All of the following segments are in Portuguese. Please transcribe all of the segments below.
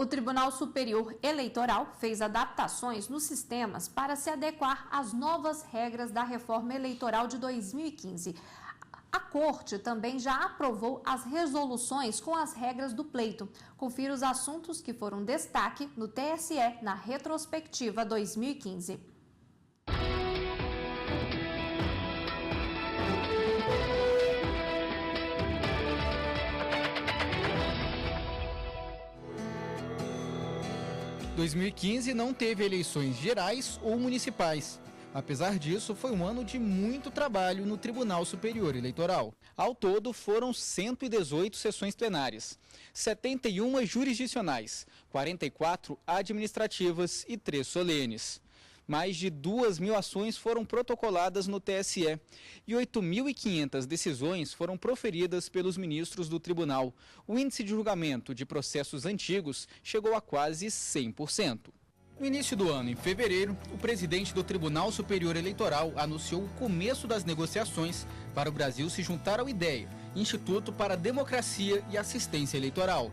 O Tribunal Superior Eleitoral fez adaptações nos sistemas para se adequar às novas regras da reforma eleitoral de 2015. A Corte também já aprovou as resoluções com as regras do pleito. Confira os assuntos que foram destaque no TSE na retrospectiva 2015. Em 2015 não teve eleições gerais ou municipais. Apesar disso, foi um ano de muito trabalho no Tribunal Superior Eleitoral. Ao todo, foram 118 sessões plenárias, 71 jurisdicionais, 44 administrativas e 3 solenes. Mais de 2.000 ações foram protocoladas no TSE e 8.500 decisões foram proferidas pelos ministros do tribunal. O índice de julgamento de processos antigos chegou a quase 100%. No início do ano, em fevereiro, o presidente do Tribunal Superior Eleitoral anunciou o começo das negociações para o Brasil se juntar ao IDEA, Instituto para a Democracia e Assistência Eleitoral.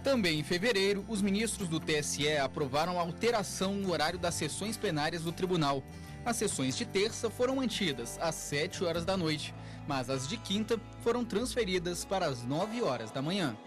Também em fevereiro, os ministros do TSE aprovaram a alteração no horário das sessões plenárias do tribunal. As sessões de terça foram mantidas às 7 horas da noite, mas as de quinta foram transferidas para as 9 horas da manhã.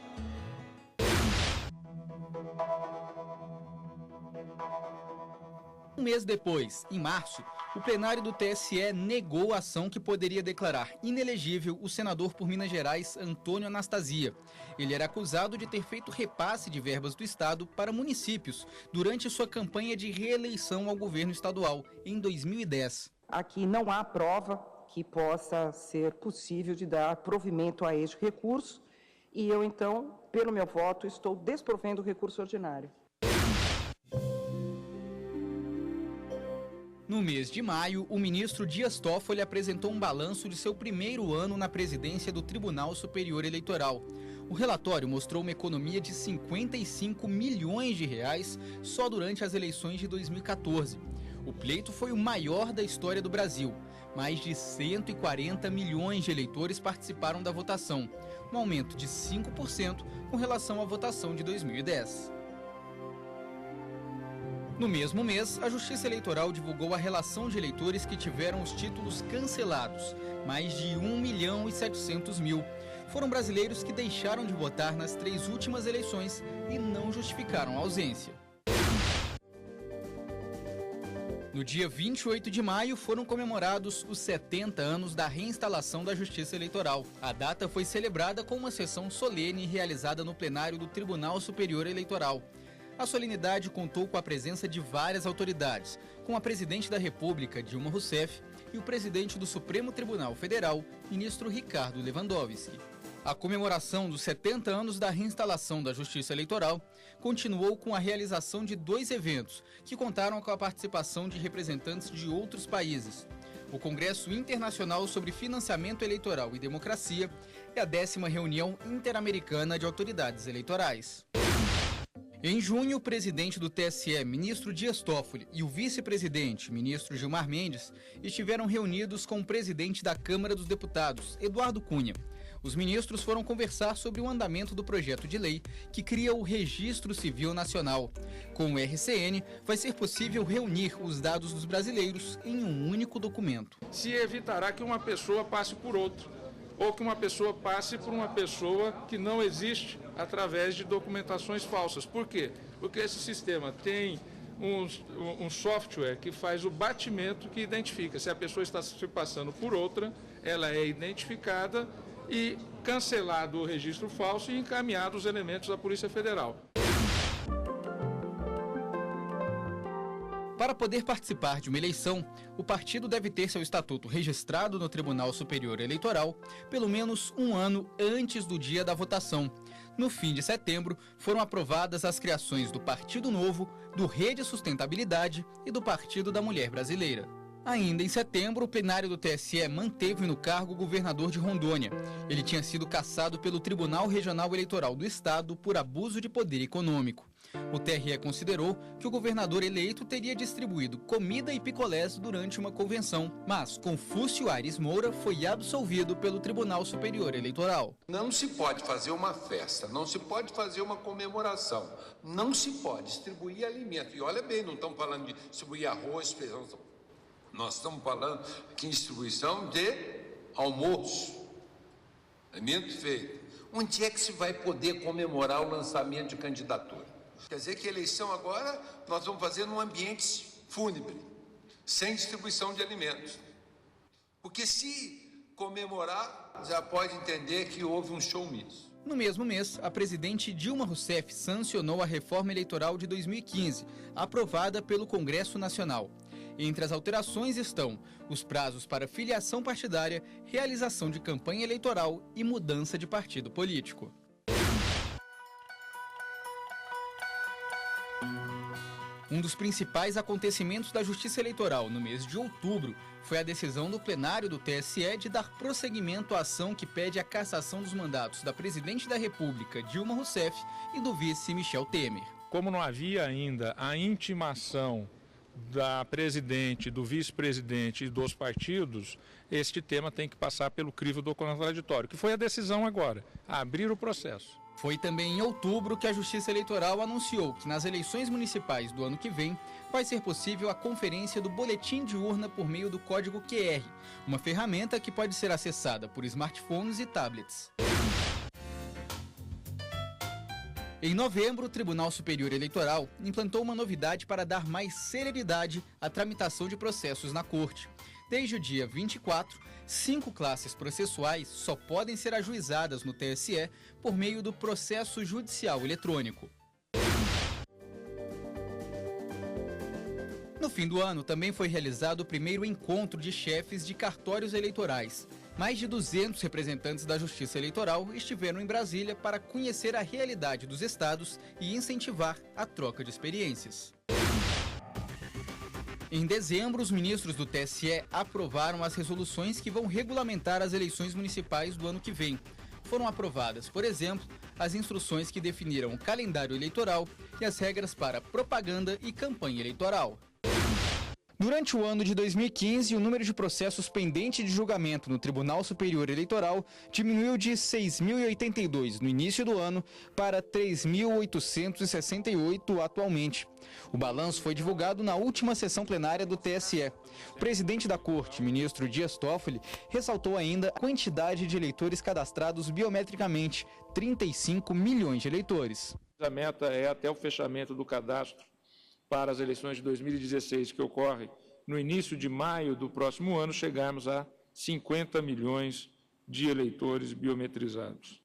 Um mês depois, em março, o plenário do TSE negou a ação que poderia declarar inelegível o senador por Minas Gerais, Antônio Anastasia. Ele era acusado de ter feito repasse de verbas do Estado para municípios durante sua campanha de reeleição ao governo estadual em 2010. Aqui não há prova que possa ser possível de dar provimento a este recurso e eu, então, pelo meu voto, estou desprovendo o recurso ordinário. No mês de maio, o ministro Dias Toffoli apresentou um balanço de seu primeiro ano na presidência do Tribunal Superior Eleitoral. O relatório mostrou uma economia de 55 milhões de reais só durante as eleições de 2014. O pleito foi o maior da história do Brasil. Mais de 140 milhões de eleitores participaram da votação, um aumento de 5% com relação à votação de 2010. No mesmo mês, a Justiça Eleitoral divulgou a relação de eleitores que tiveram os títulos cancelados, mais de 1.700.000. Foram brasileiros que deixaram de votar nas 3 últimas eleições e não justificaram a ausência. No dia 28 de maio, foram comemorados os 70 anos da reinstalação da Justiça Eleitoral. A data foi celebrada com uma sessão solene realizada no plenário do Tribunal Superior Eleitoral. A solenidade contou com a presença de várias autoridades, como a presidente da República, Dilma Rousseff, e o presidente do Supremo Tribunal Federal, ministro Ricardo Lewandowski. A comemoração dos 70 anos da reinstalação da Justiça Eleitoral continuou com a realização de 2 eventos, que contaram com a participação de representantes de outros países: o Congresso Internacional sobre Financiamento Eleitoral e Democracia e a 10ª Reunião Interamericana de Autoridades Eleitorais. Em junho, o presidente do TSE, ministro Dias Toffoli, e o vice-presidente, ministro Gilmar Mendes, estiveram reunidos com o presidente da Câmara dos Deputados, Eduardo Cunha. Os ministros foram conversar sobre o andamento do projeto de lei que cria o Registro Civil Nacional. Com o RCN, vai ser possível reunir os dados dos brasileiros em um único documento. Se evitará que uma pessoa passe por outra, ou que uma pessoa passe por uma pessoa que não existe através de documentações falsas. Por quê? Porque esse sistema tem um software que faz o batimento que identifica. Se a pessoa está se passando por outra, ela é identificada e cancelado o registro falso e encaminhado os elementos da Polícia Federal. Para poder participar de uma eleição, o partido deve ter seu estatuto registrado no Tribunal Superior Eleitoral pelo menos um ano antes do dia da votação. No fim de setembro, foram aprovadas as criações do Partido Novo, do Rede Sustentabilidade e do Partido da Mulher Brasileira. Ainda em setembro, o plenário do TSE manteve no cargo o governador de Rondônia. Ele tinha sido cassado pelo Tribunal Regional Eleitoral do Estado por abuso de poder econômico. O TRE considerou que o governador eleito teria distribuído comida e picolés durante uma convenção, mas Confúcio Aires Moura foi absolvido pelo Tribunal Superior Eleitoral. Não se pode fazer uma festa, não se pode fazer uma comemoração, não se pode distribuir alimento. E olha bem, não estamos falando de distribuir arroz, feijão, nós estamos falando aqui em distribuição de almoço, alimento feito. Onde é que se vai poder comemorar o lançamento de candidatura? Quer dizer que a eleição agora nós vamos fazer num ambiente fúnebre, sem distribuição de alimentos. Porque se comemorar, já pode entender que houve um showmício. No mesmo mês, a presidente Dilma Rousseff sancionou a reforma eleitoral de 2015, aprovada pelo Congresso Nacional. Entre as alterações estão os prazos para filiação partidária, realização de campanha eleitoral e mudança de partido político. Um dos principais acontecimentos da Justiça Eleitoral no mês de outubro foi a decisão do plenário do TSE de dar prosseguimento à ação que pede a cassação dos mandatos da presidente da República, Dilma Rousseff, e do vice Michel Temer. Como não havia ainda a intimação da presidente, do vice-presidente e dos partidos, este tema tem que passar pelo crivo do contraditório, que foi a decisão agora, abrir o processo. Foi também em outubro que a Justiça Eleitoral anunciou que nas eleições municipais do ano que vem vai ser possível a conferência do boletim de urna por meio do código QR, uma ferramenta que pode ser acessada por smartphones e tablets. Em novembro, o Tribunal Superior Eleitoral implantou uma novidade para dar mais celeridade à tramitação de processos na Corte. Desde o dia 24, 5 classes processuais só podem ser ajuizadas no TSE por meio do processo judicial eletrônico. No fim do ano, também foi realizado o primeiro encontro de chefes de cartórios eleitorais. Mais de 200 representantes da Justiça Eleitoral estiveram em Brasília para conhecer a realidade dos estados e incentivar a troca de experiências. Em dezembro, os ministros do TSE aprovaram as resoluções que vão regulamentar as eleições municipais do ano que vem. Foram aprovadas, por exemplo, as instruções que definiram o calendário eleitoral e as regras para propaganda e campanha eleitoral. Durante o ano de 2015, o número de processos pendentes de julgamento no Tribunal Superior Eleitoral diminuiu de 6.082 no início do ano para 3.868 atualmente. O balanço foi divulgado na última sessão plenária do TSE. O presidente da Corte, ministro Dias Toffoli, ressaltou ainda a quantidade de eleitores cadastrados biometricamente, 35 milhões de eleitores. A meta é até o fechamento do cadastro para as eleições de 2016, que ocorre no início de maio do próximo ano, chegarmos a 50 milhões de eleitores biometrizados.